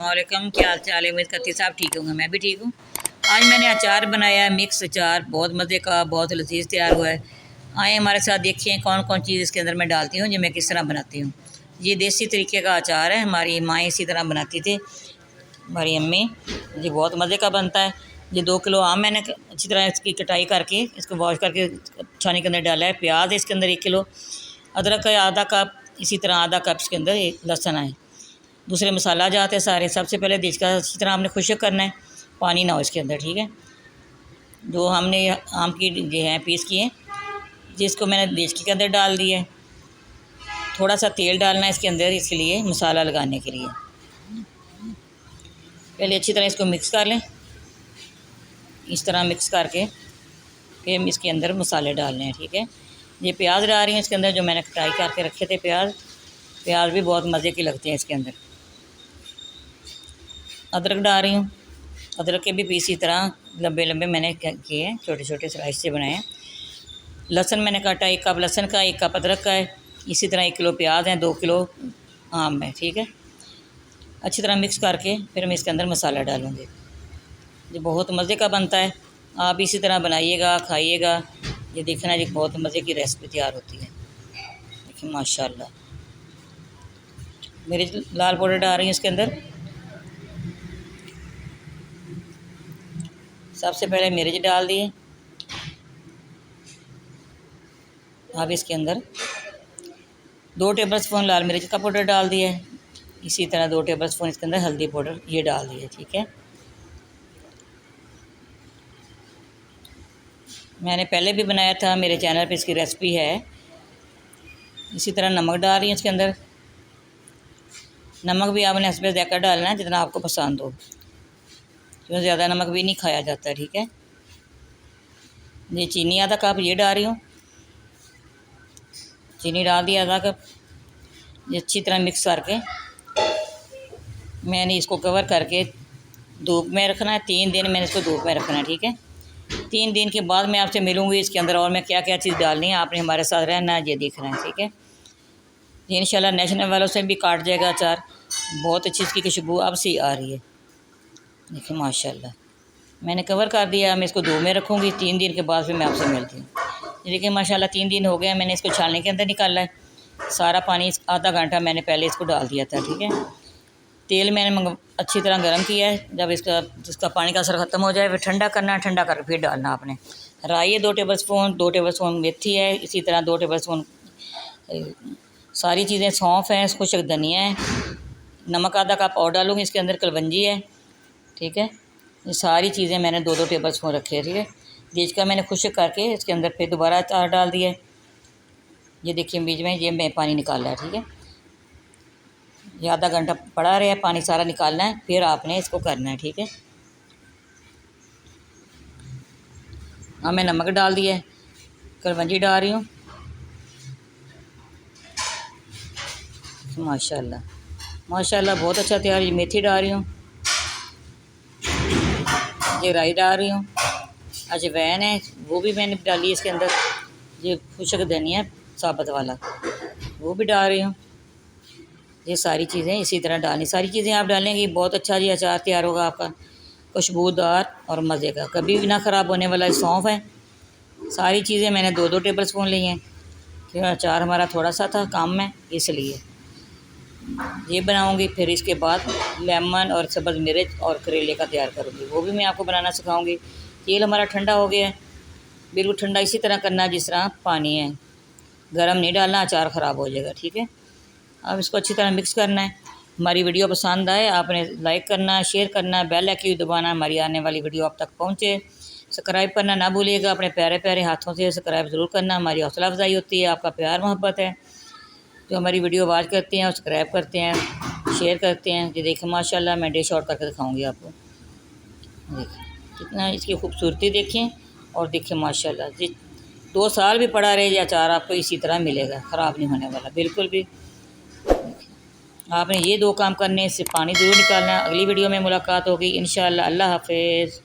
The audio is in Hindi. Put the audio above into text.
वालेकुम, क्या हाल चाल है। उम्मीद करती साहब ठीक होंगे, मैं भी ठीक हूँ। आज मैंने अचार बनाया है, मिक्स अचार, बहुत मज़े का, बहुत लजीज तैयार हुआ है। आए हमारे साथ देखिए कौन कौन चीज़ इसके अंदर मैं डालती हूँ, जो मैं किस तरह बनाती हूँ। ये देसी तरीके का अचार है, हमारी माँ इसी तरह बनाती थी, हमारी अम्मी। ये बहुत मज़े का बनता है। ये 2 किलो आम मैंने अच्छी तरह इसकी कटाई करके इसको वॉश करके छानी के अंदर डाला है। प्याज है इसके अंदर 1 किलो, अदरक का आधा कप, इसी तरह आधा कप इसके अंदर लहसुन है। दूसरे मसाला जाते हैं सारे। सबसे पहले देश का अच्छी तरह हमने खुश्क करना है, पानी ना हो इसके अंदर, ठीक है। जो हमने आम की ये हैं पीस किए, जिसको मैंने देचकी के अंदर डाल दिया है। थोड़ा सा तेल डालना है इसके अंदर, इसके लिए मसाला लगाने के लिए। पहले अच्छी तरह इसको मिक्स कर लें। इस तरह मिक्स करके फिर हम इसके अंदर मसाले डालने हैं, ठीक है। ये प्याज डाल रही हैं इसके अंदर, जो मैंने कटाई करके रखे थे प्याज भी बहुत मज़े के लगते हैं इसके अंदर। अदरक डाल रही हूँ, अदरक के भी पीस इसी तरह लंबे लंबे मैंने किए हैं, छोटे छोटे स्लाइस से बनाए हैं। लहसुन मैंने काटा 1 कप लहसुन का, 1 कप अदरक का है। इसी तरह 1 किलो प्याज है, 2 किलो आम है, ठीक है। अच्छी तरह मिक्स करके फिर मैं इसके अंदर मसाला डालूँगी। ये बहुत मज़े का बनता है, आप इसी तरह बनाइएगा, खाइएगा। ये देखना जी बहुत मज़े की रेसिपी तैयार होती है। देखिए माशाल्लाह। मिर्च लाल पाउडर डाल रही हूँ इसके अंदर। सबसे पहले मिर्च डाल दिए। अब इसके अंदर 2 टेबल स्पून लाल मिर्च का पाउडर डाल दिया है। इसी तरह 2 टेबल स्पून इसके अंदर हल्दी पाउडर ये डाल दिए, ठीक है। मैंने पहले भी बनाया था, मेरे चैनल पे इसकी रेसिपी है। इसी तरह नमक डाल रही हूँ इसके अंदर। नमक भी आपने हस्बे ज़ायक़ा डालना है, जितना आपको पसंद हो, क्योंकि ज़्यादा नमक भी नहीं खाया जाता, ठीक है। ये चीनी आधा कप ये डाल रही हूँ, चीनी डाल दिया आधा कप। ये अच्छी तरह मिक्स करके मैंने इसको कवर करके धूप में रखना है। 3 दिन मैंने इसको धूप में रखना है, ठीक है। 3 दिन के बाद मैं आपसे मिलूँगी इसके अंदर और मैं क्या क्या चीज़ डालनी है। आपने हमारे साथ रहना है, ये देखना है, ठीक है। ये इंशाल्लाह नेशनल वालों से भी काट जाएगा अचार। बहुत अच्छी इसकी खुशबू अब से आ रही है, देखिए माशाल्लाह। मैंने कवर कर दिया, मैं इसको धूप में रखूँगी। 3 दिन के बाद फिर मैं आपसे मिलती हूँ। देखिए माशाल्लाह 3 दिन हो गए, मैंने इसको छानने के अंदर निकाला है। सारा पानी आधा घंटा मैंने पहले इसको डाल दिया था, ठीक है। तेल मैंने अच्छी तरह गर्म किया है। जब इसका पानी का असर ख़त्म हो जाए फिर ठंडा करना है, ठंडा करके फिर डालना आपने। राई है 2 टेबल स्पून, 2 टेबल स्पून मेथी है, इसी तरह 2 टेबल स्पून सारी चीज़ें, सौंफ है, खुश्क धनिया है। नमक आधा कप और डालूँगी इसके अंदर, कलवंजी है, ठीक है। ये सारी चीज़ें मैंने 2-2 टेबल स्पून रखी है, ठीक है। बीज का मैंने खुश्क करके इसके अंदर फिर दोबारा अचार डाल दिया है। ये देखिए बीच में ये मैं पानी निकाला है, ठीक है। ये आधा घंटा पड़ा रहा है, पानी सारा निकालना है, फिर आपने इसको करना है, ठीक है। हाँ मैं नमक डाल दिया है, कलवंजी डाल रही हूँ, माशाल्लाह माशाल्लाह बहुत अच्छा तैयार। ये मेथी डाल रही हूँ, ये राई डाल रही हूँ, अजवैन है वो भी मैंने डाली है इसके अंदर। ये खुश्क धनिया साबुत वाला वो भी डाल रही हूँ। ये सारी चीज़ें इसी तरह डालनी, सारी चीज़ें आप डालेंगे बहुत अच्छा जी अचार तैयार होगा आपका, खुशबूदार और मज़े का, कभी भी ना ख़राब होने वाला। सौंफ है। सारी चीज़ें मैंने 2-2 टेबल स्पून ली हैं, क्योंकि अचार हमारा थोड़ा सा था काम में, इसलिए ये बनाऊंगी। फिर इसके बाद लेमन और सब्ज़ मिर्च और करेले का तैयार करूँगी, वो भी मैं आपको बनाना सिखाऊंगी। तेल हमारा ठंडा हो गया है, बिल्कुल ठंडा इसी तरह करना जिस तरह पानी है, गरम नहीं डालना, अचार ख़राब हो जाएगा, ठीक है। अब इसको अच्छी तरह मिक्स करना है। हमारी वीडियो पसंद आए आपने लाइक करना, शेयर करना, बेल आइकन दबाना, हमारी आने वाली वीडियो आप तक पहुँचे। सब्सक्राइब करना ना भूलिएगा, अपने प्यारे प्यारे हाथों से सब्सक्राइब ज़रूर करना, हमारी हौसला अफजाई होती है, आपका प्यार मोहब्बत है। जो हमारी वीडियो वॉच करते हैं और सब्सक्राइब करते हैं, शेयर करते हैं। ये देखिए माशाल्लाह मैं डिश आउट करके दिखाऊँगी आपको। देखिए कितना इसकी खूबसूरती देखें, और देखिए माशाल्लाह जी 2 साल भी पड़ा रहे ये अचार आपको इसी तरह मिलेगा, ख़राब नहीं होने वाला बिल्कुल भी। आपने ये 2 काम करने, इससे पानी ज़रूर निकालना है। अगली वीडियो में मुलाकात होगी इंशाअल्लाह। अल्लाह हाफ़िज़।